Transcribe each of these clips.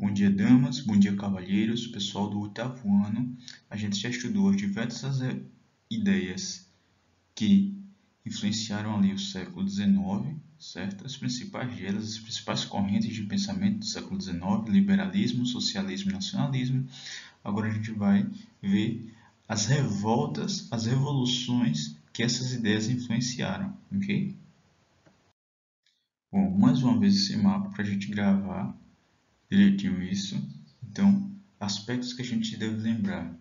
Bom dia, damas, bom dia, cavalheiros, pessoal do oitavo ano. A gente já estudou as diversas ideias que influenciaram ali o século XIX, certo? As principais delas, as principais correntes de pensamento do século XIX, liberalismo, socialismo e nacionalismo. Agora a gente vai ver as revoltas, as revoluções que essas ideias influenciaram, ok? Bom, mais uma vez esse mapa para a gente gravar direitinho isso. Então, aspectos que a gente deve lembrar.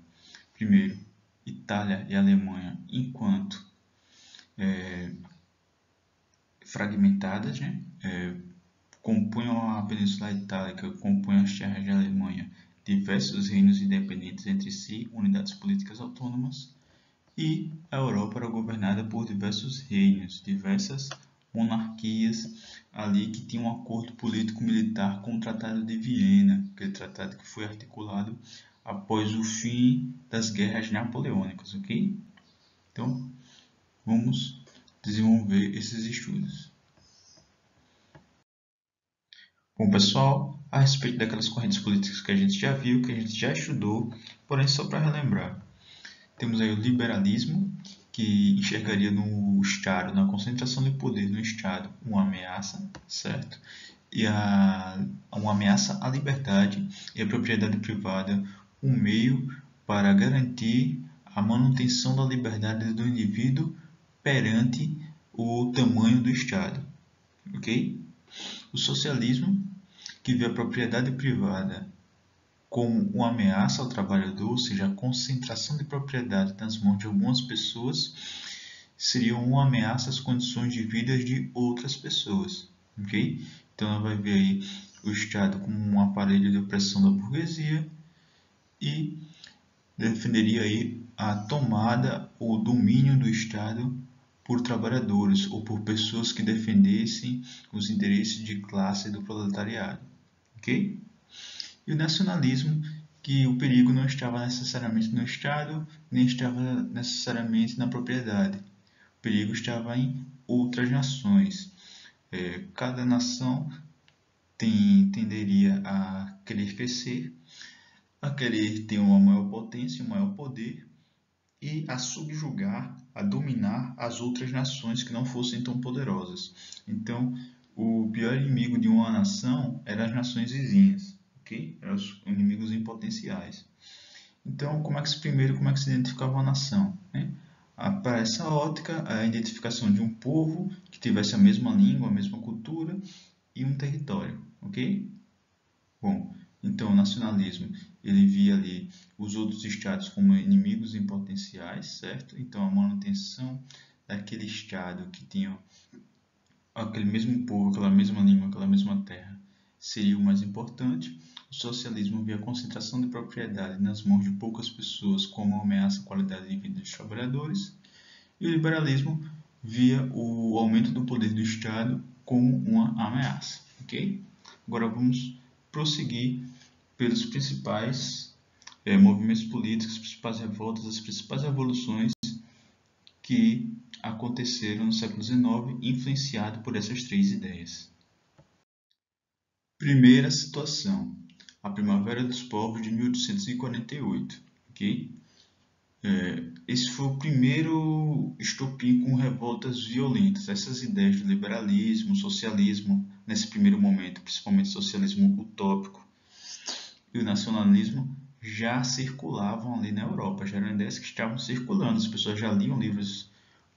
Primeiro, Itália e Alemanha enquanto fragmentadas, né? Compunham a Península Itálica, compunham as terras da Alemanha, diversos reinos independentes entre si, unidades políticas autônomas, e a Europa era governada por diversos reinos, diversas monarquias ali que tinham um acordo político-militar com o Tratado de Viena, aquele tratado que foi articulado após o fim das guerras napoleônicas, ok? Então, vamos desenvolver esses estudos. Bom, pessoal, a respeito daquelas correntes políticas que a gente já viu, que a gente já estudou, porém só para relembrar. Temos aí o liberalismo, que enxergaria no Estado, na concentração de poder no Estado, uma ameaça, certo? E uma ameaça à liberdade e à propriedade privada, um meio para garantir a manutenção da liberdade do indivíduo perante o tamanho do Estado, ok? O socialismo, que vê a propriedade privada como uma ameaça ao trabalhador, ou seja, a concentração de propriedade nas mãos de algumas pessoas, seria uma ameaça às condições de vida de outras pessoas, ok? Então ela vai ver aí o Estado como um aparelho de opressão da burguesia e defenderia aí a tomada ou domínio do Estado por trabalhadores ou por pessoas que defendessem os interesses de classe do proletariado, ok? E o nacionalismo, que o perigo não estava necessariamente no Estado, nem estava necessariamente na propriedade. O perigo estava em outras nações. Cada nação tenderia a querer crescer, a querer ter uma maior potência, um maior poder e a subjugar, a dominar as outras nações que não fossem tão poderosas. Então, o pior inimigo de uma nação eram as nações vizinhas, ok? Eram os inimigos em potenciais. Então, como é que se identificava uma nação, né? Para essa ótica, a identificação de um povo que tivesse a mesma língua, a mesma cultura e um território, ok? Bom, então o nacionalismo, ele via ali os outros estados como inimigos em potenciais, certo? Então a manutenção daquele estado que tinha aquele mesmo povo, aquela mesma língua, aquela mesma terra, seria o mais importante. O socialismo via a concentração de propriedade nas mãos de poucas pessoas como uma ameaça à qualidade de vida dos trabalhadores. E o liberalismo via o aumento do poder do Estado como uma ameaça, ok? Agora vamos prosseguir pelos principais movimentos políticos, as principais revoltas, as principais revoluções que aconteceram no século XIX, influenciado por essas três ideias. Primeira situação, a Primavera dos Povos de 1848, ok? Esse foi o primeiro estopim com revoltas violentas. Essas ideias do liberalismo, socialismo, nesse primeiro momento, principalmente socialismo utópico, e o nacionalismo já circulavam ali na Europa, já eram ideias que estavam circulando. As pessoas já liam livros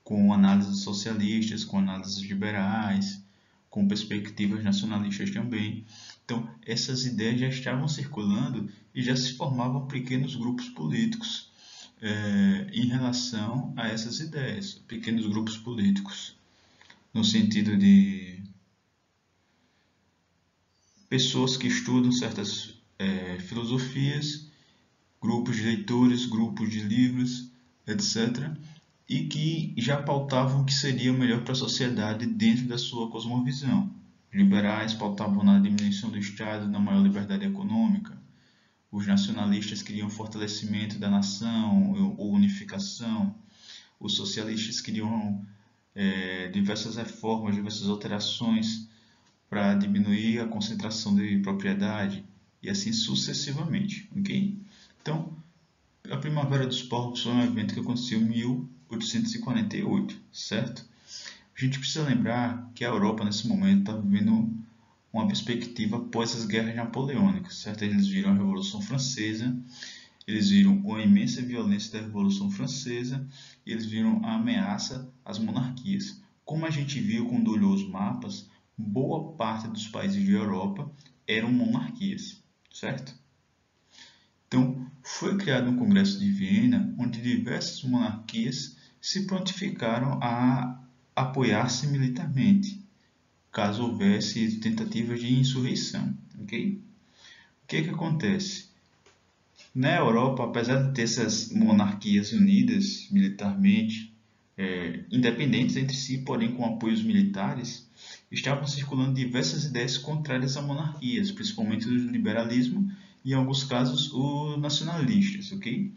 com análises socialistas, com análises liberais, com perspectivas nacionalistas também. Então, essas ideias já estavam circulando e já se formavam pequenos grupos políticos em relação a essas ideias, pequenos grupos políticos, no sentido de pessoas que estudam certas filosofias, grupos de leitores, grupos de livros, etc., e que já pautavam o que seria melhor para a sociedade dentro da sua cosmovisão. Liberais pautavam na diminuição do Estado, na maior liberdade econômica. Os nacionalistas queriam fortalecimento da nação ou unificação. Os socialistas queriam diversas reformas, diversas alterações para diminuir a concentração de propriedade. e assim sucessivamente, ok? Então, a Primavera dos Povos foi um evento que aconteceu em 1848, certo? A gente precisa lembrar que a Europa, nesse momento, está vivendo uma perspectiva após as guerras napoleônicas, certo? Eles viram a Revolução Francesa, eles viram a imensa violência da Revolução Francesa, e eles viram a ameaça às monarquias. Como a gente viu quando olhou os mapas, boa parte dos países de Europa eram monarquias, certo? Então, foi criado um Congresso de Viena, onde diversas monarquias se prontificaram a apoiar-se militarmente, caso houvesse tentativas de insurreição, ok? O que acontece? Na Europa, apesar de ter essas monarquias unidas militarmente, independentes entre si, porém com apoios militares, estavam circulando diversas ideias contrárias a monarquias, principalmente o liberalismo e, em alguns casos, os nacionalistas, ok?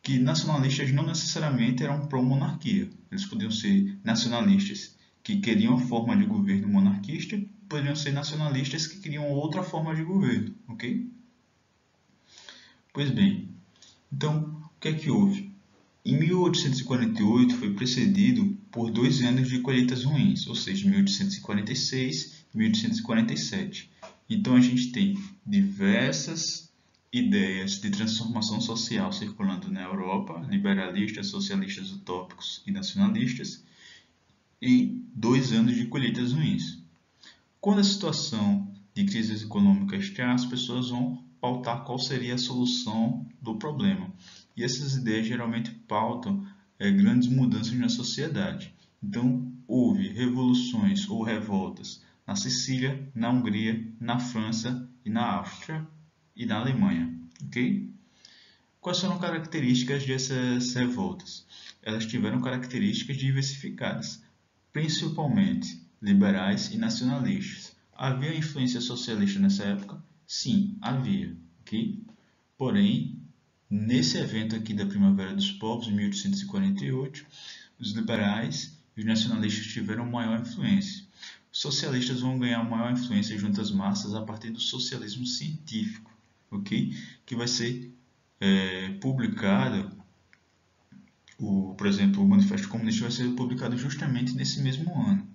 Que nacionalistas não necessariamente eram pró-monarquia. Eles podiam ser nacionalistas que queriam a forma de governo monarquista, poderiam ser nacionalistas que queriam outra forma de governo, ok? Pois bem, então, o que é que houve? Em 1848 foi precedido por 2 anos de colheitas ruins, ou seja, 1846 e 1847. Então a gente tem diversas ideias de transformação social circulando na Europa, liberalistas, socialistas utópicos e nacionalistas, e 2 anos de colheitas ruins. Quando a situação de crise econômica está, as pessoas vão pautar qual seria a solução do problema. E essas ideias geralmente pautam grandes mudanças na sociedade. Então, houve revoluções ou revoltas na Sicília, na Hungria, na França e na Áustria e na Alemanha. Ok? Quais foram características dessas revoltas? Elas tiveram características diversificadas, principalmente liberais e nacionalistas. Havia influência socialista nessa época? Sim, havia. Okay? Porém, nesse evento aqui da Primavera dos Povos, em 1848, os liberais e os nacionalistas tiveram maior influência. Os socialistas vão ganhar maior influência junto às massas a partir do socialismo científico, ok? Que vai ser publicado, por exemplo, o Manifesto Comunista vai ser publicado justamente nesse mesmo ano.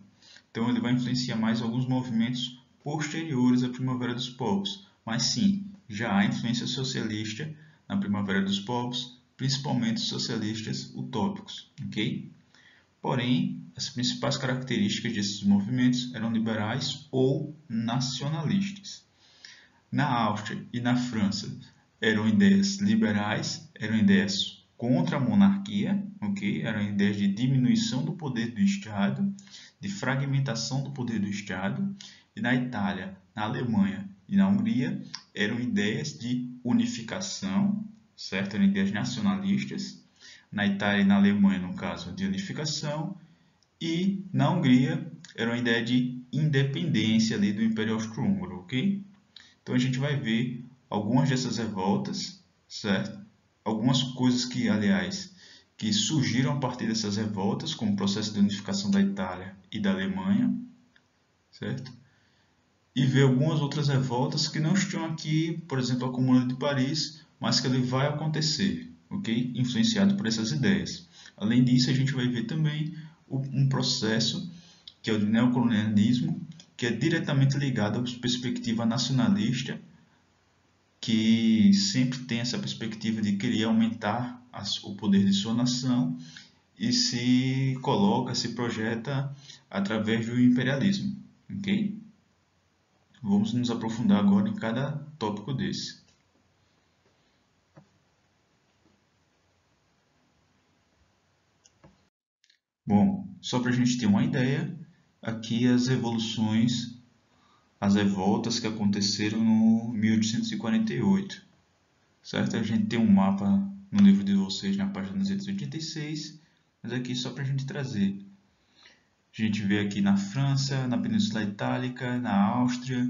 Então ele vai influenciar mais alguns movimentos posteriores à Primavera dos Povos. Mas sim, já há influência socialista na Primavera dos Povos, principalmente socialistas utópicos, ok? Porém, as principais características desses movimentos eram liberais ou nacionalistas. Na Áustria e na França eram ideias liberais, eram ideias contra a monarquia, ok? Eram ideias de diminuição do poder do Estado, de fragmentação do poder do Estado. E na Itália, na Alemanha e na Hungria eram ideias de unificação, certo? Eram ideias nacionalistas. Na Itália e na Alemanha, no caso, de unificação. E na Hungria era uma ideia de independência ali do Império Austro-Húngaro, ok? Então a gente vai ver algumas dessas revoltas, certo? Algumas coisas que, aliás, que surgiram a partir dessas revoltas, como o processo de unificação da Itália e da Alemanha, certo? E ver algumas outras revoltas que não estão aqui, por exemplo, a Comuna de Paris, mas que ele vai acontecer, ok? Influenciado por essas ideias. Além disso, a gente vai ver também um processo que é o de neocolonialismo, que é diretamente ligado à perspectiva nacionalista, que sempre tem essa perspectiva de querer aumentar o poder de sua nação e se coloca, se projeta através do imperialismo, ok? Vamos nos aprofundar agora em cada tópico desse. Bom, só para a gente ter uma ideia, aqui as revoluções, as revoltas que aconteceram no 1848, certo? A gente tem um mapa no livro de vocês na página 286, mas aqui só para a gente trazer. A gente vê aqui na França, na Península Itálica, na Áustria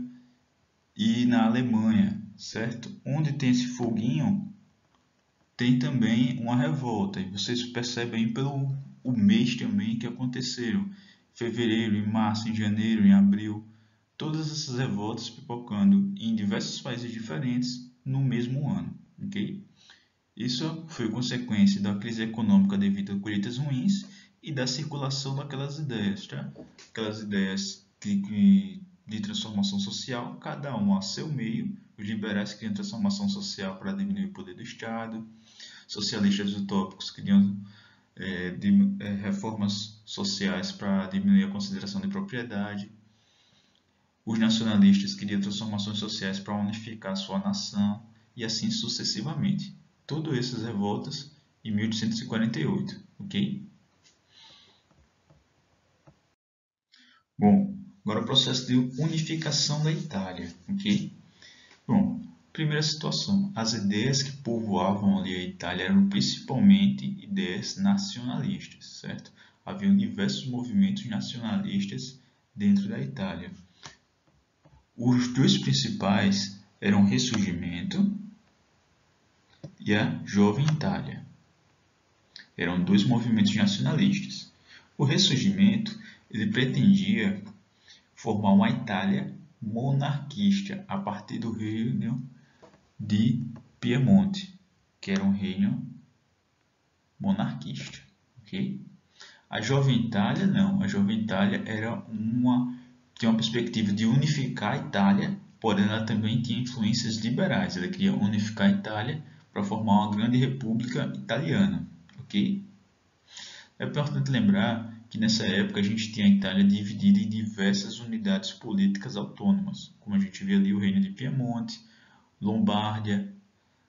e na Alemanha, certo? Onde tem esse foguinho, tem também uma revolta. E vocês percebem pelo o mês também que aconteceram. Em fevereiro, em março, em janeiro, em abril. Todas essas revoltas pipocando em diversos países diferentes no mesmo ano, ok? Isso foi consequência da crise econômica devido a colheitas ruins e da circulação daquelas ideias, tá? Aquelas ideias de transformação social, cada um a seu meio. Os liberais queriam transformação social para diminuir o poder do Estado, socialistas utópicos queriam reformas sociais para diminuir a consideração de propriedade, os nacionalistas queriam transformações sociais para unificar sua nação, e assim sucessivamente. Todas essas revoltas em 1848, ok? Bom, agora o processo de unificação da Itália, ok? Bom, primeira situação, as ideias que povoavam ali a Itália eram principalmente ideias nacionalistas, certo? Havia diversos movimentos nacionalistas dentro da Itália. Os dois principais eram o Ressurgimento e a Jovem Itália. Eram dois movimentos nacionalistas. O Ressurgimento ele pretendia formar uma Itália monarquista a partir do reino de Piemonte, que era um reino monarquista, ok? A Jovem Itália não, a Jovem Itália tinha uma perspectiva de unificar a Itália, porém ela também tinha influências liberais. Ela queria unificar a Itália para formar uma grande república italiana, ok? É importante lembrar que nessa época a gente tinha a Itália dividida em diversas unidades políticas autônomas, como a gente vê ali o Reino de Piemonte, Lombardia,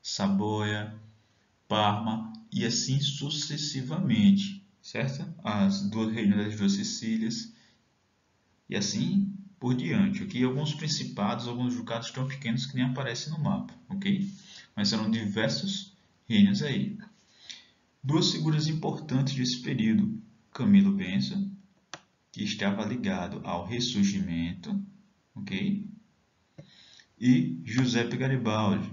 Saboia, Parma e assim sucessivamente, certo? As duas reinos das duas Sicílias e assim por diante. Aqui alguns principados, alguns ducados tão pequenos que nem aparecem no mapa, ok? Mas eram diversos reinos aí. Duas figuras importantes desse período, Camilo Benso, que estava ligado ao Ressurgimento, ok? E Giuseppe Garibaldi.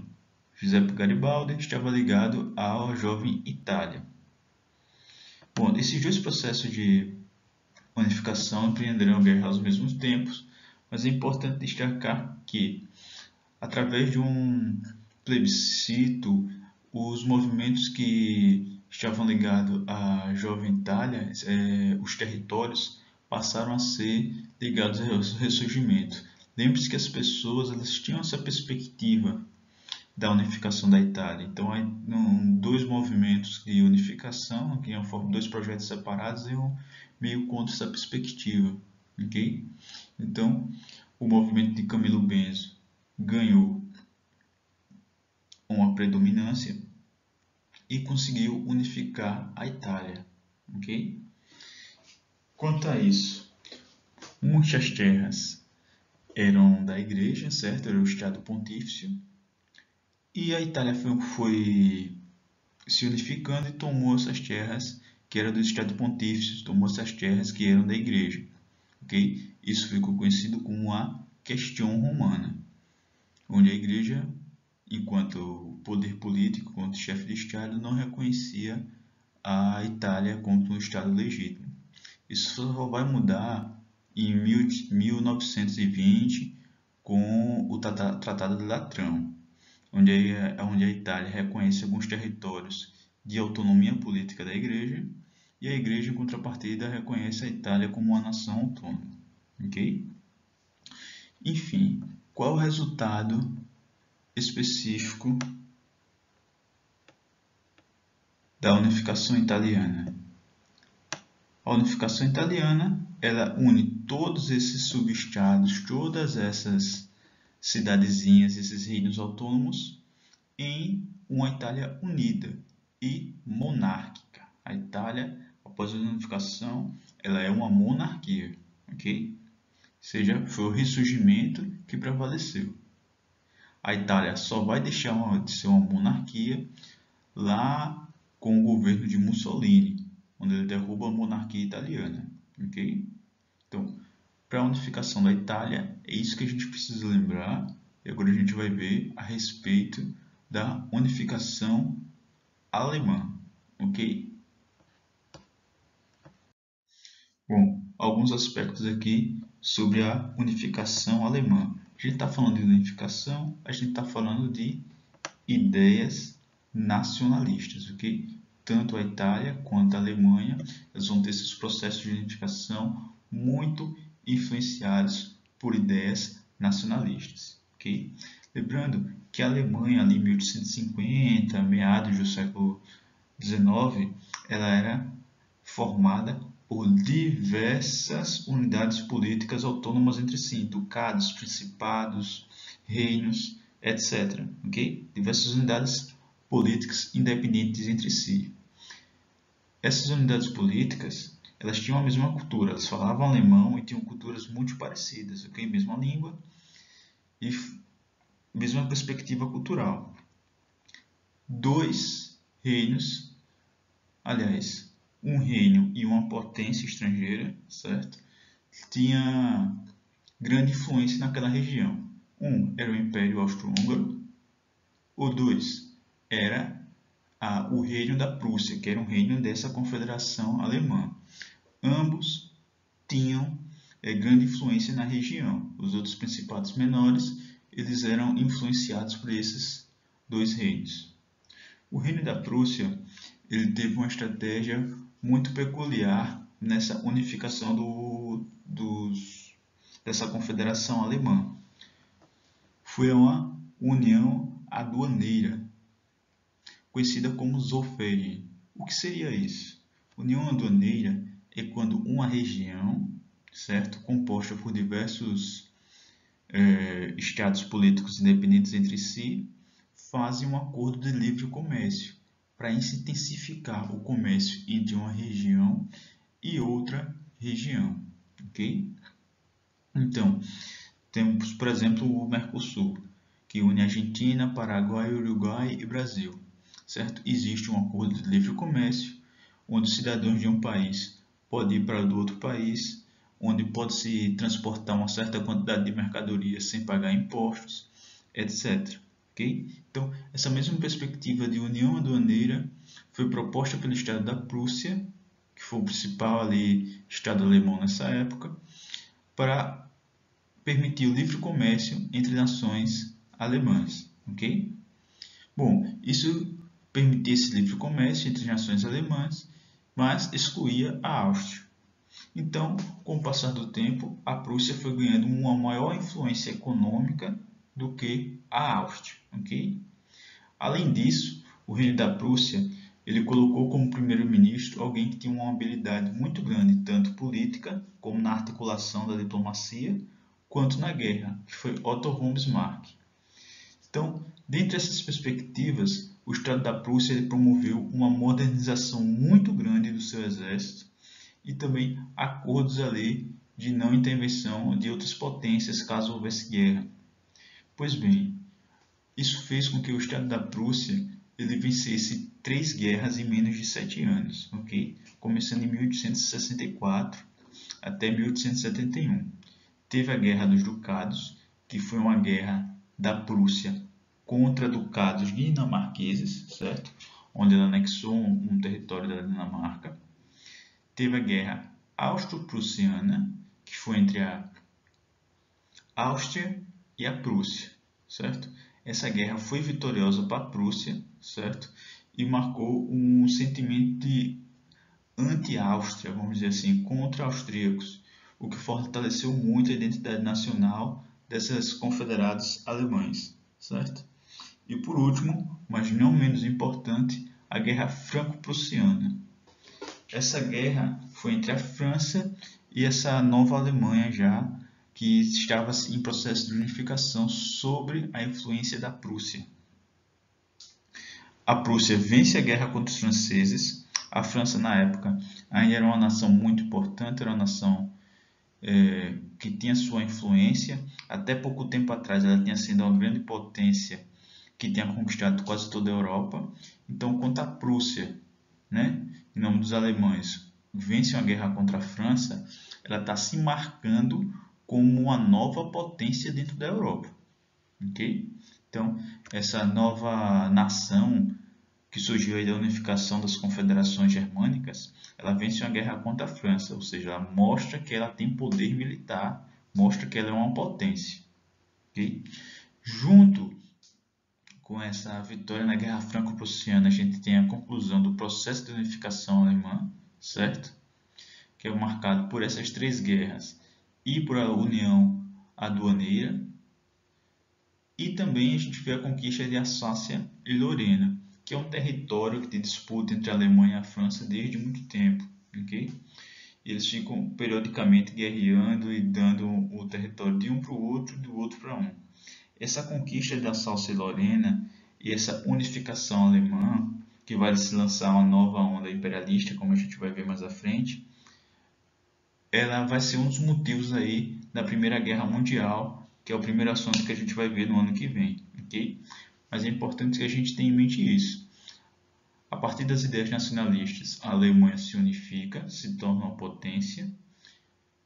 Giuseppe Garibaldi estava ligado à Jovem Itália. Bom, esses dois processos de unificação empreenderão guerra aos mesmos tempos, mas é importante destacar que, através de um plebiscito, os movimentos que estavam ligados à Jovem Itália, os territórios, passaram a ser ligados ao Ressurgimento. Lembre-se que as pessoas elas tinham essa perspectiva da unificação da Itália. Então, há dois movimentos de unificação, que formam dois projetos separados, e meio contra essa perspectiva, ok? Então, o movimento de Camilo Benso ganhou uma predominância e conseguiu unificar a Itália, ok? Quanto a isso, muitas terras eram da Igreja, certo? Era o Estado Pontífice, e a Itália foi se unificando e tomou essas terras que eram do Estado Pontífice, tomou essas terras que eram da Igreja, ok? Isso ficou conhecido como a Questão Romana, onde a Igreja, enquanto poder político, enquanto chefe de Estado, não reconhecia a Itália como um Estado legítimo. Isso só vai mudar em 1920 com o Tratado de Latrão, onde a Itália reconhece alguns territórios de autonomia política da Igreja e a Igreja, em contrapartida, reconhece a Itália como uma nação autônoma. Ok? Enfim, qual o resultado específico da unificação italiana? A unificação italiana ela une todos esses subestados, todas essas cidadezinhas, esses reinos autônomos em uma Itália unida e monárquica. A Itália, após a unificação, ela é uma monarquia, ok? Ou seja, foi o ressurgimento que prevaleceu. A Itália só vai deixar de ser uma monarquia lá com o governo de Mussolini, onde ele derruba a monarquia italiana, ok? Então, para a unificação da Itália, é isso que a gente precisa lembrar, e agora a gente vai ver a respeito da unificação alemã, ok? Bom, alguns aspectos aqui sobre a unificação alemã. A gente está falando de unificação, a gente está falando de ideias nacionalistas, ok? Tanto a Itália quanto a Alemanha, elas vão ter esses processos de unificação muito influenciados por ideias nacionalistas, ok? Lembrando que a Alemanha, ali em 1850, meados do século XIX, ela era formada por diversas unidades políticas autônomas entre si, ducados, principados, reinos, etc. Okay? Diversas unidades políticas independentes entre si. Essas unidades políticas, elas tinham a mesma cultura, elas falavam alemão e tinham culturas muito parecidas, okay? Mesma língua e mesma perspectiva cultural. Dois reinos, aliás, um reino e uma potência estrangeira, certo? Tinha grande influência naquela região. Um era o Império Austro-Húngaro, o dois era o Reino da Prússia, que era um reino dessa confederação alemã. Ambos tinham grande influência na região. Os outros principados menores, eles eram influenciados por esses dois reinos. O Reino da Prússia, ele teve uma estratégia muito peculiar nessa unificação dessa confederação alemã. Foi uma união aduaneira, conhecida como Zollverein. O que seria isso? União aduaneira é quando uma região, certo, composta por diversos estados políticos independentes entre si, fazem um acordo de livre comércio para intensificar o comércio entre uma região e outra região, ok? Então, temos, por exemplo, o Mercosul, que une Argentina, Paraguai, Uruguai e Brasil, certo? Existe um acordo de livre comércio, onde os cidadãos de um país podem ir para o outro país, onde pode-se transportar uma certa quantidade de mercadorias sem pagar impostos, etc. Okay? Então, essa mesma perspectiva de união aduaneira foi proposta pelo Estado da Prússia, que foi o principal ali, Estado alemão nessa época, para permitir o livre comércio entre nações alemãs. Okay? Bom, isso permitia esse livre comércio entre nações alemãs, mas excluía a Áustria. Então, com o passar do tempo, a Prússia foi ganhando uma maior influência econômica do que a Áustria. Okay? Além disso, o Reino da Prússia ele colocou como primeiro-ministro alguém que tinha uma habilidade muito grande, tanto política, como na articulação da diplomacia, quanto na guerra, que foi Otto von Bismarck. Então, dentre essas perspectivas, o Estado da Prússia ele promoveu uma modernização muito grande do seu exército e também acordos ali de não intervenção de outras potências caso houvesse guerra. Pois bem, isso fez com que o Estado da Prússia ele vencesse 3 guerras em menos de 7 anos, ok? Começando em 1864 até 1871. Teve a Guerra dos Ducados, que foi uma guerra da Prússia contra ducados dinamarqueses, certo? Onde ela anexou um território da Dinamarca. Teve a Guerra Austro-Prussiana, que foi entre a Áustria e a Prússia, certo? Essa guerra foi vitoriosa para a Prússia, certo? E marcou um sentimento de anti-Áustria, vamos dizer assim, contra austríacos, o que fortaleceu muito a identidade nacional desses confederados alemães, certo? E por último, mas não menos importante, a Guerra Franco-Prussiana. Essa guerra foi entre a França e essa nova Alemanha já, que estava em processo de unificação sob a influência da Prússia. A Prússia vence a guerra contra os franceses. A França, na época, ainda era uma nação muito importante, era uma nação que tinha sua influência. Até pouco tempo atrás, ela tinha sido uma grande potência que tinha conquistado quase toda a Europa. Então, quando a Prússia, né, em nome dos alemães, vence uma guerra contra a França, ela está se marcando como uma nova potência dentro da Europa. Okay? Então, essa nova nação que surgiu aí da unificação das confederações germânicas, ela vence uma guerra contra a França, ou seja, ela mostra que ela tem poder militar mostra que ela é uma potência. Okay? Junto com essa vitória na Guerra Franco-Prussiana, a gente tem a conclusão do processo de unificação alemã, certo? Que é marcado por essas três guerras e por a União Aduaneira. E também a gente vê a conquista de Alsácia e Lorena, que é um território de disputa entre a Alemanha e a França desde muito tempo. Okay? Eles ficam periodicamente guerreando e dando o território de um para o outro e do outro para um. Essa conquista de Alsácia e Lorena e essa unificação alemã, que vai se lançar uma nova onda imperialista, como a gente vai ver mais à frente, ela vai ser um dos motivos aí da Primeira Guerra Mundial, que é o primeiro assunto que a gente vai ver no ano que vem, ok? Mas é importante que a gente tenha em mente isso. A partir das ideias nacionalistas, a Alemanha se unifica, se torna uma potência,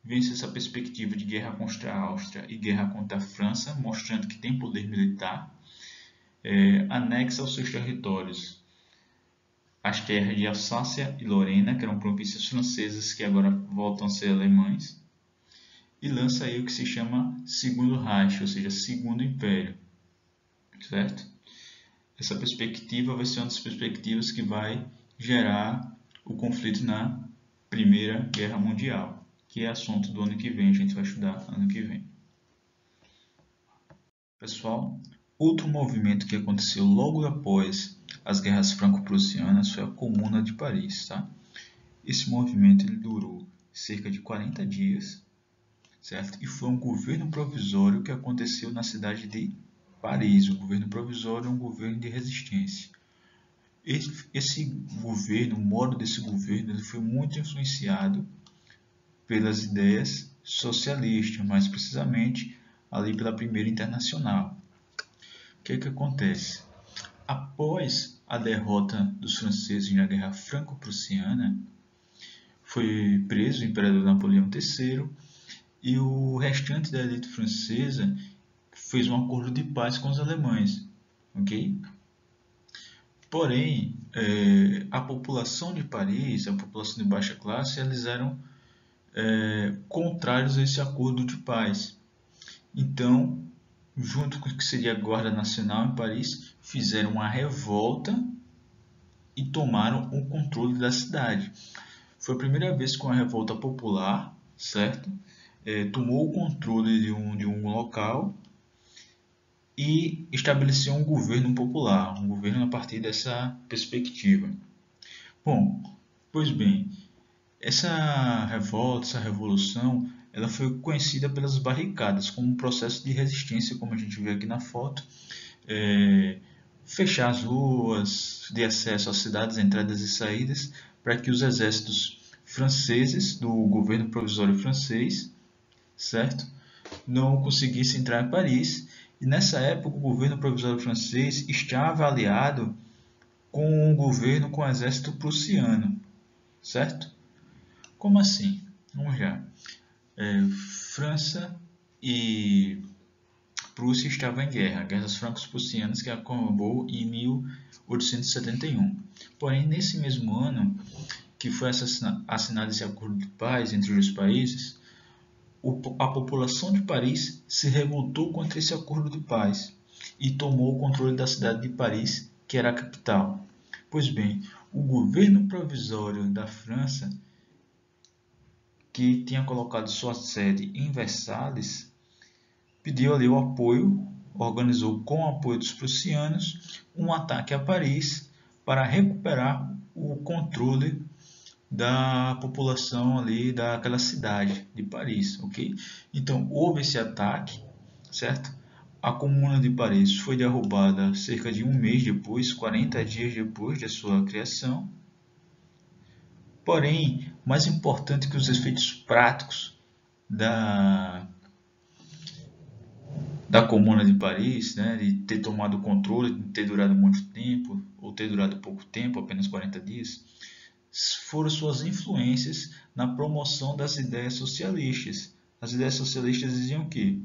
vence essa perspectiva de guerra contra a Áustria e guerra contra a França, mostrando que tem poder militar, anexa aos seus territórios as terras de Alsácia e Lorena, que eram províncias francesas que agora voltam a ser alemães, e lança aí o que se chama Segundo Reich, ou seja, Segundo Império, certo? Essa perspectiva vai ser uma das perspectivas que vai gerar o conflito na Primeira Guerra Mundial, que é assunto do ano que vem, a gente vai estudar ano que vem. Pessoal, outro movimento que aconteceu logo após as guerras franco-prussianas foi a Comuna de Paris, tá? Esse movimento ele durou cerca de 40 dias, certo? E foi um governo provisório que aconteceu na cidade de Paris. O governo provisório é um governo de resistência. Esse governo, o modo desse governo, ele foi muito influenciado pelas ideias socialistas, mais precisamente ali pela Primeira Internacional. O que acontece? Após a derrota dos franceses na Guerra Franco-Prussiana, foi preso o imperador Napoleão III e o restante da elite francesa fez um acordo de paz com os alemães, ok? Porém, a população de Paris, a população de baixa classe, eles eram contrários a esse acordo de paz. Então, junto com o que seria a Guarda Nacional em Paris, fizeram uma revolta e tomaram o controle da cidade. Foi a primeira vez que uma revolta popular, certo? Tomou o controle de um local e estabeleceu um governo popular, um governo a partir dessa perspectiva. Bom, pois bem, essa revolta, essa revolução, ela foi conhecida pelas barricadas como um processo de resistência, como a gente vê aqui na foto. Fechar as ruas de acesso às cidades, entradas e saídas, para que os exércitos franceses, do governo provisório francês, certo? Não conseguissem entrar em Paris. E nessa época o governo provisório francês estava aliado com o exército prussiano, certo? Como assim? Vamos lá. França e Prússia estavam em guerra, guerras franco-prussianas que acabou em 1871. Porém, nesse mesmo ano que foi assinado esse acordo de paz entre os países, a população de Paris se revoltou contra esse acordo de paz e tomou o controle da cidade de Paris, que era a capital. Pois bem, o governo provisório da França, que tinha colocado sua sede em Versalhes, pediu ali o apoio, organizou com o apoio dos prussianos um ataque a Paris para recuperar o controle da população ali daquela cidade de Paris, ok? Então houve esse ataque, certo? A Comuna de Paris foi derrubada cerca de um mês depois, 40 dias depois de sua criação. Porém, mais importante que os efeitos práticos da Comuna de Paris, né, de ter tomado o controle, de ter durado muito tempo, ou ter durado pouco tempo, apenas 40 dias, foram suas influências na promoção das ideias socialistas. As ideias socialistas diziam que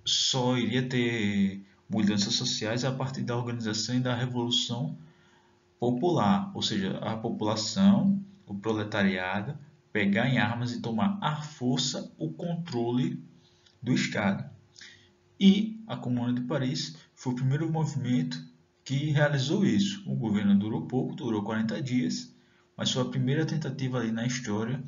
só iria ter mudanças sociais a partir da organização e da revolução popular, ou seja, a população, o proletariado, pegar em armas e tomar à força o controle do Estado. E a Comuna de Paris foi o primeiro movimento que realizou isso. O governo durou pouco, durou 40 dias, mas foi a primeira tentativa ali na história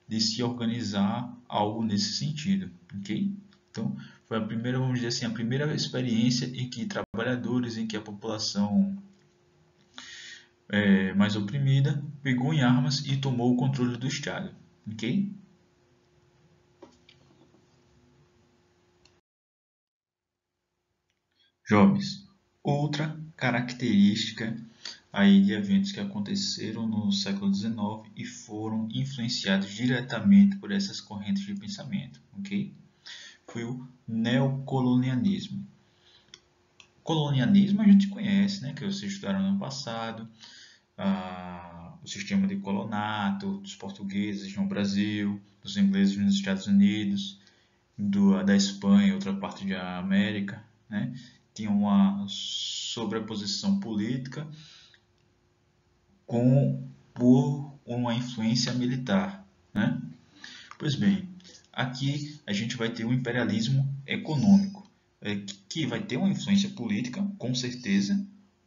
de se organizar algo nesse sentido, ok? Então, foi a primeira, vamos dizer assim, a primeira experiência em que trabalhadores, em que a população mais oprimida pegou em armas e tomou o controle do Estado, ok? Jovens, outra característica aí de eventos que aconteceram no século XIX e foram influenciados diretamente por essas correntes de pensamento, ok? Foi o neocolonialismo. Colonialismo a gente conhece, né, que vocês estudaram no ano passado, o sistema de colonato dos portugueses no Brasil, dos ingleses nos Estados Unidos, da Espanha e outra parte da América, né? Tinha uma sobreposição política por uma influência militar, né? Pois bem, aqui a gente vai ter um imperialismo econômico, que vai ter uma influência política, com certeza,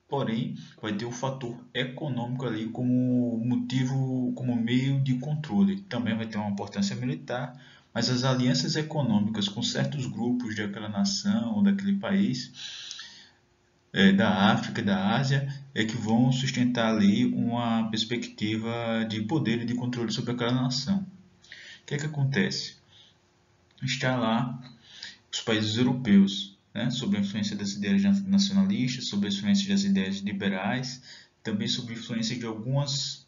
porém vai ter o fator econômico ali como motivo, como meio de controle. Também vai ter uma importância militar, mas as alianças econômicas com certos grupos daquela nação ou daquele país, da África e da Ásia, é que vão sustentar ali uma perspectiva de poder e de controle sobre aquela nação. O que é que acontece? Está lá os países europeus, né, sob a influência das ideias nacionalistas, sob a influência das ideias liberais, também sob a influência de algumas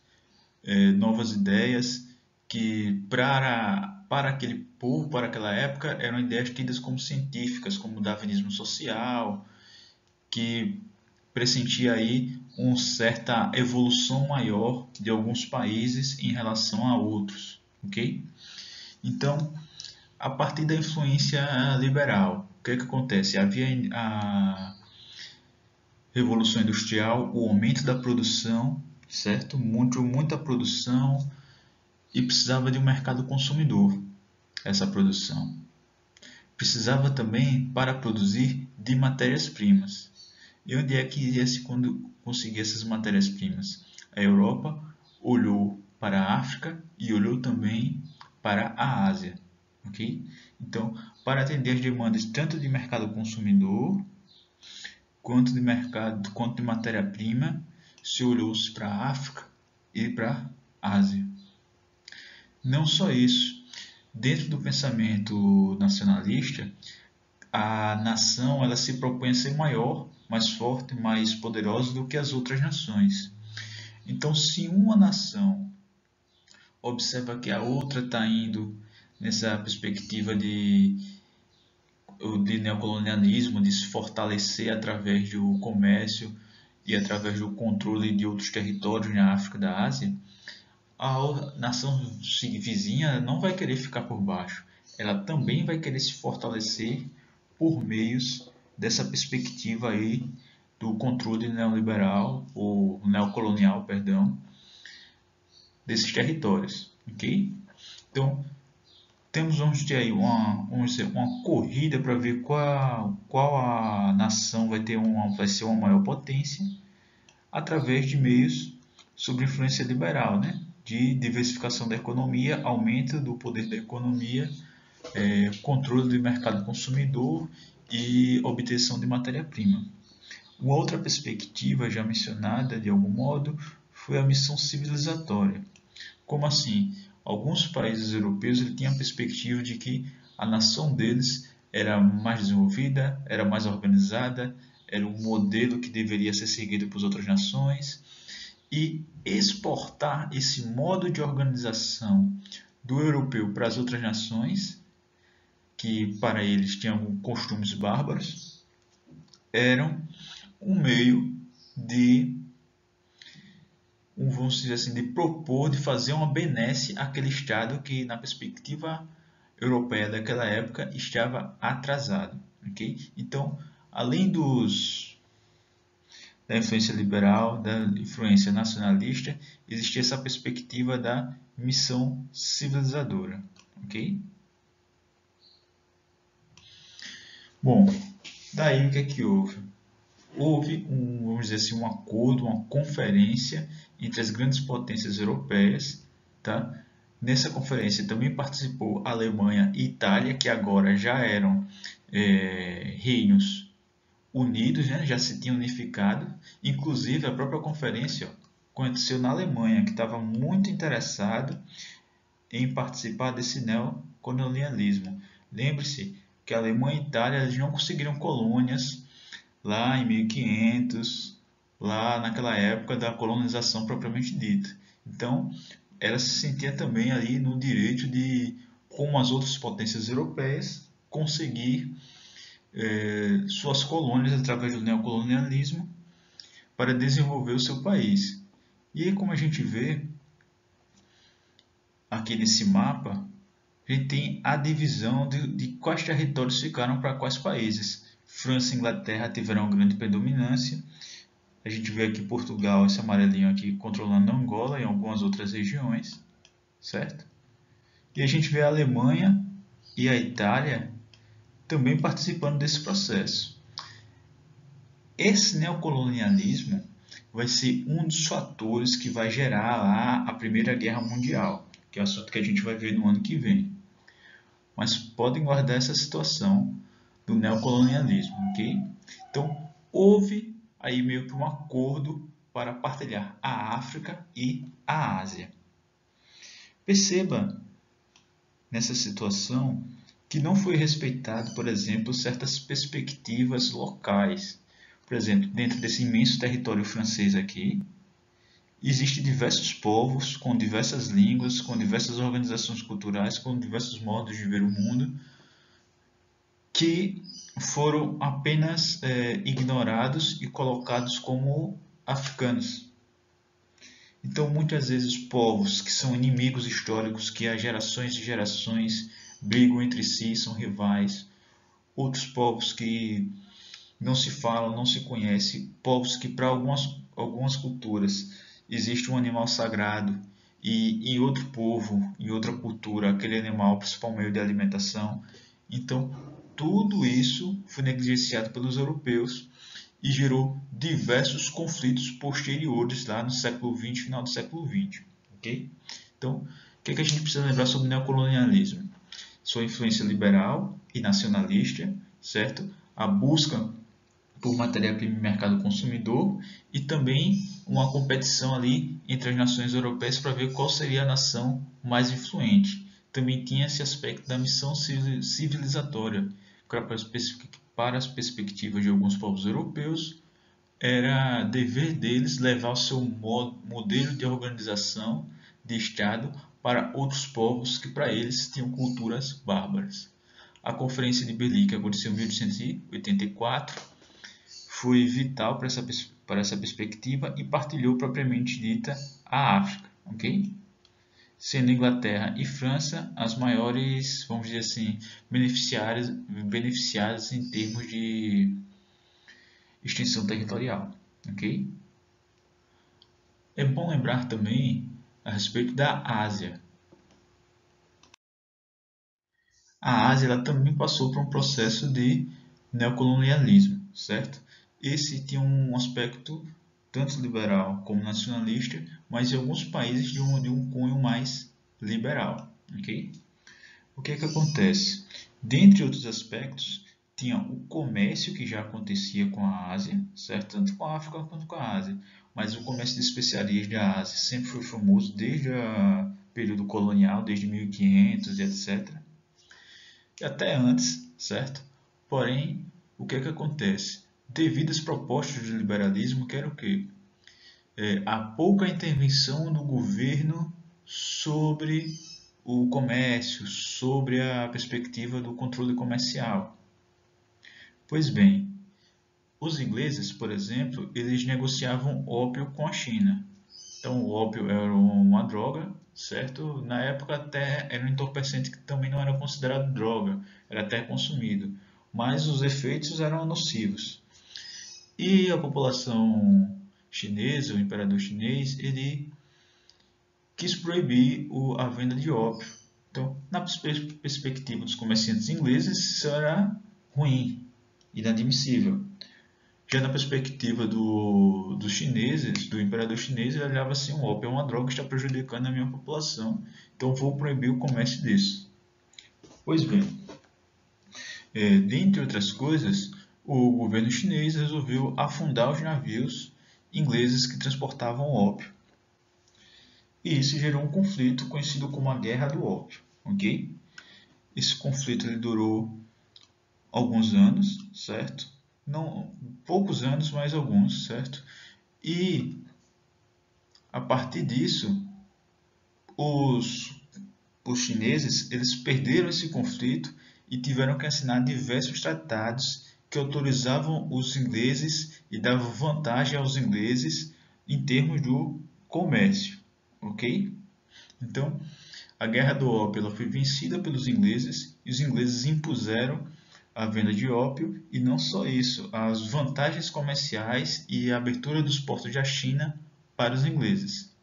novas ideias que para aquele povo, para aquela época, eram ideias tidas como científicas, como o darwinismo social, que pressentia aí uma certa evolução maior de alguns países em relação a outros, ok? Então, a partir da influência liberal, o que é que acontece? Havia a Revolução Industrial, o aumento da produção, certo? Muita produção e precisava de um mercado consumidor, essa produção. Precisava também, para produzir, de matérias-primas. E onde é que iria se conseguir essas matérias-primas? A Europa olhou para a África e olhou também para a Ásia. Okay? Então, para atender as demandas tanto de mercado consumidor quanto de matéria-prima, se olhou-se para a África e para a Ásia. Não só isso, dentro do pensamento nacionalista, a nação ela se propõe a ser maior, mais forte, mais poderosa do que as outras nações. Então, se uma nação observa que a outra está indo nessa perspectiva de neocolonialismo, de se fortalecer através do comércio e através do controle de outros territórios na África e da Ásia, a nação vizinha não vai querer ficar por baixo. Ela também vai querer se fortalecer por meios dessa perspectiva aí do controle neoliberal ou neocolonial, perdão, desses territórios, ok? Então, vamos ter aí uma corrida para ver qual a nação vai ser uma maior potência através de meios sob influência liberal, né? De diversificação da economia, aumento do poder da economia, controle do mercado consumidor e obtenção de matéria-prima. Uma outra perspectiva já mencionada de algum modo foi a missão civilizatória. Como assim? Alguns países europeus tinham a perspectiva de que a nação deles era mais desenvolvida, era mais organizada, era um modelo que deveria ser seguido por outras nações, e exportar esse modo de organização do europeu para as outras nações, que para eles tinham costumes bárbaros, eram um meio de vamos dizer assim, de propor, de fazer uma benesse àquele Estado que, na perspectiva europeia daquela época, estava atrasado. Okay? Então, além da influência liberal, da influência nacionalista, existia essa perspectiva da missão civilizadora, ok? Bom, daí o que é que houve? Houve vamos dizer assim, um acordo, uma conferência entre as grandes potências europeias, tá? Nessa conferência também participou Alemanha e Itália, que agora já eram reinos unidos, né? Já se tinham unificado. Inclusive, a própria conferência aconteceu na Alemanha, que estava muito interessado em participar desse neocolonialismo. Lembre-se que a Alemanha e Itália eles não conseguiram colônias lá em 1500, lá naquela época da colonização propriamente dita. Então, ela se sentia também ali no direito de, como as outras potências europeias, conseguir suas colônias através do neocolonialismo para desenvolver o seu país. E aí, como a gente vê aqui nesse mapa, a gente tem a divisão de quais territórios ficaram para quais países. França e Inglaterra tiveram grande predominância. A gente vê aqui Portugal, esse amarelinho aqui, controlando Angola e algumas outras regiões, certo? E a gente vê a Alemanha e a Itália também participando desse processo. Esse neocolonialismo vai ser um dos fatores que vai gerar lá a Primeira Guerra Mundial, que é o assunto que a gente vai ver no ano que vem. Mas podem guardar essa situação do neocolonialismo, ok? Então, houve aí meio que um acordo para partilhar a África e a Ásia. Perceba nessa situação que não foi respeitado, por exemplo, certas perspectivas locais. Por exemplo, dentro desse imenso território francês aqui, existem diversos povos com diversas línguas, com diversas organizações culturais, com diversos modos de ver o mundo, que foram apenas ignorados e colocados como africanos. Então, muitas vezes, povos que são inimigos históricos, que há gerações e gerações brigam entre si, são rivais, outros povos que não se falam, não se conhecem, povos que para algumas culturas existe um animal sagrado e em outro povo, em outra cultura, aquele animal é o principal meio de alimentação. Então, tudo isso foi negligenciado pelos europeus e gerou diversos conflitos posteriores lá no século XX, final do século XX. Okay? Então, o que a gente precisa lembrar sobre o neocolonialismo? Sua influência liberal e nacionalista, certo? A busca por matéria-prima e mercado consumidor e também uma competição ali entre as nações europeias para ver qual seria a nação mais influente. Também tinha esse aspecto da missão civilizatória, para as perspectivas de alguns povos europeus, era dever deles levar o seu modelo de organização de Estado para outros povos que para eles tinham culturas bárbaras. A Conferência de Berlim, que aconteceu em 1884, foi vital para essa perspectiva e partilhou propriamente dita a África, ok? Sendo Inglaterra e França as maiores, vamos dizer assim, beneficiadas em termos de extensão territorial, ok? É bom lembrar também a respeito da Ásia. A Ásia ela também passou por um processo de neocolonialismo, certo? Esse tinha um aspecto tanto liberal como nacionalista, mas em alguns países de um cunho mais liberal, ok? O que é que acontece? Dentre outros aspectos, tinha o comércio que já acontecia com a Ásia, certo? Tanto com a África quanto com a Ásia. Mas o comércio de especiarias da Ásia sempre foi famoso desde o período colonial, desde 1500 e etc. E até antes, certo? Porém, o que é que acontece? Devido às propostas de liberalismo, que era o quê? A pouca intervenção do governo sobre o comércio, sobre a perspectiva do controle comercial. Pois bem, os ingleses, por exemplo, eles negociavam ópio com a China. Então, o ópio era uma droga, certo? Na época até era um entorpecente que também não era considerado droga, era até consumido, mas os efeitos eram nocivos. E a população chinesa, o imperador chinês, ele quis proibir a venda de ópio. Então, na perspectiva dos comerciantes ingleses, isso era ruim, inadmissível. Já na perspectiva dos chineses, do imperador chinês, ele olhava assim: o ópio é uma droga que está prejudicando a minha população, então vou proibir o comércio disso. Pois bem, dentre outras coisas, o governo chinês resolveu afundar os navios ingleses que transportavam ópio. E isso gerou um conflito conhecido como a Guerra do Ópio, ok? Esse conflito ele durou alguns anos, certo? Não, poucos anos, mas alguns, certo? E a partir disso, os, os chineses eles perderam esse conflito e tiveram que assinar diversos tratados que autorizavam os ingleses e davam vantagem aos ingleses em termos do comércio, ok? Então, a Guerra do Ópio ela foi vencida pelos ingleses e os ingleses impuseram a venda de ópio e não só isso, as vantagens comerciais e a abertura dos portos da China para os ingleses.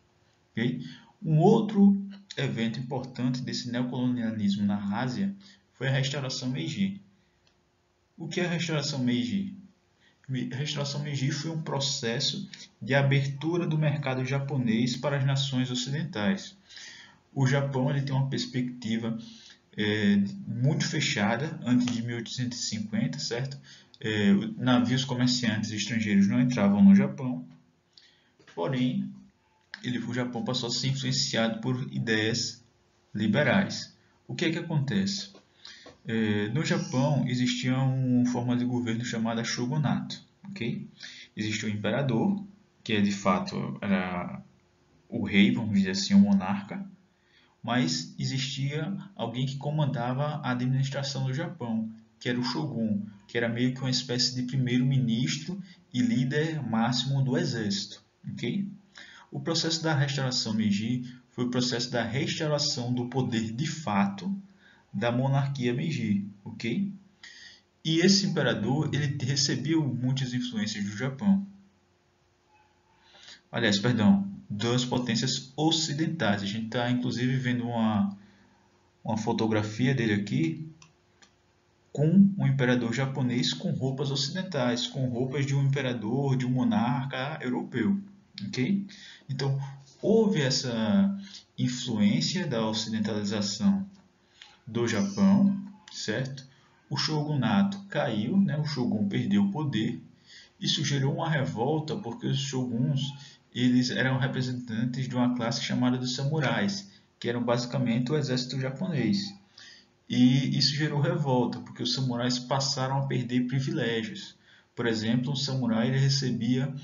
Okay? Um outro evento importante desse neocolonialismo na Ásia foi a restauração Meiji. O que é a restauração Meiji? A restauração Meiji foi um processo de abertura do mercado japonês para as nações ocidentais. O Japão ele tem uma perspectiva muito fechada antes de 1850, certo? Navios comerciantes estrangeiros não entravam no Japão, porém, o Japão passou a ser influenciado por ideias liberais. O que é que acontece? No Japão existia uma forma de governo chamada shogunato, ok? Existia o imperador, que de fato era o rei, vamos dizer assim, o monarca, mas existia alguém que comandava a administração do Japão, que era o shogun, que era meio que uma espécie de primeiro-ministro e líder máximo do exército, ok? O processo da restauração Meiji foi o processo da restauração do poder de fato da monarquia Meiji, ok? E esse imperador ele recebeu muitas influências do Japão. Aliás, perdão, das potências ocidentais. A gente está inclusive vendo uma fotografia dele aqui com um imperador japonês com roupas ocidentais, com roupas de um imperador, de um monarca europeu, ok? Então, houve essa influência da ocidentalização do Japão, certo? O shogunato caiu, né? O shogun perdeu o poder. Isso gerou uma revolta porque os shoguns eles eram representantes de uma classe chamada dos samurais, que eram basicamente o exército japonês. E isso gerou revolta, porque os samurais passaram a perder privilégios. Por exemplo, um samurai ele recebia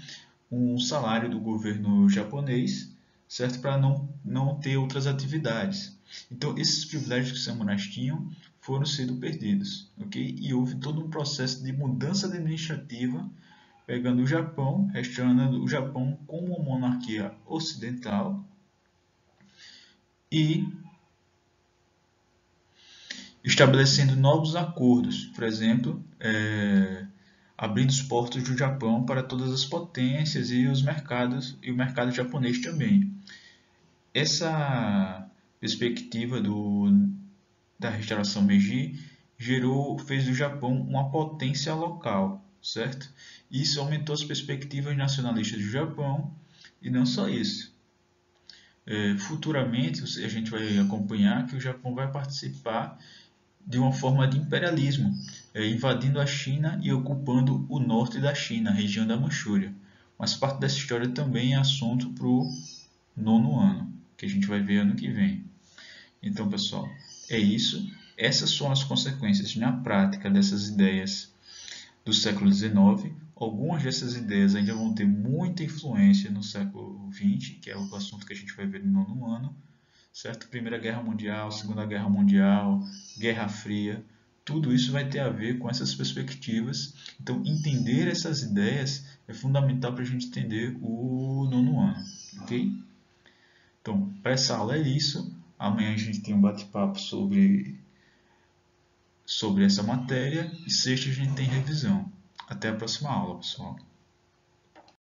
um salário do governo japonês, certo? Para não ter outras atividades. Então, esses privilégios que os samurais tinham foram sendo perdidos, ok? E houve todo um processo de mudança administrativa, pegando o Japão, restaurando o Japão como uma monarquia ocidental e estabelecendo novos acordos, por exemplo, abrindo os portos do Japão para todas as potências e os mercados e o mercado japonês também. Essa perspectiva da restauração Meiji fez do Japão uma potência local, certo? Isso aumentou as perspectivas nacionalistas do Japão e não só isso. Futuramente a gente vai acompanhar que o Japão vai participar de uma forma de imperialismo, invadindo a China e ocupando o norte da China, a região da Manchúria. Mas parte dessa história também é assunto para o nono ano, que a gente vai ver ano que vem. Então, pessoal, é isso. Essas são as consequências na prática dessas ideias do século XIX. Algumas dessas ideias ainda vão ter muita influência no século XX, que é o assunto que a gente vai ver no nono ano, certo? Primeira Guerra Mundial, Segunda Guerra Mundial, Guerra Fria, tudo isso vai ter a ver com essas perspectivas. Então, entender essas ideias é fundamental para a gente entender o nono ano, ok? Então, para essa aula é isso. Amanhã a gente tem um bate-papo sobre essa matéria e sexta a gente tem revisão. Até a próxima aula, pessoal.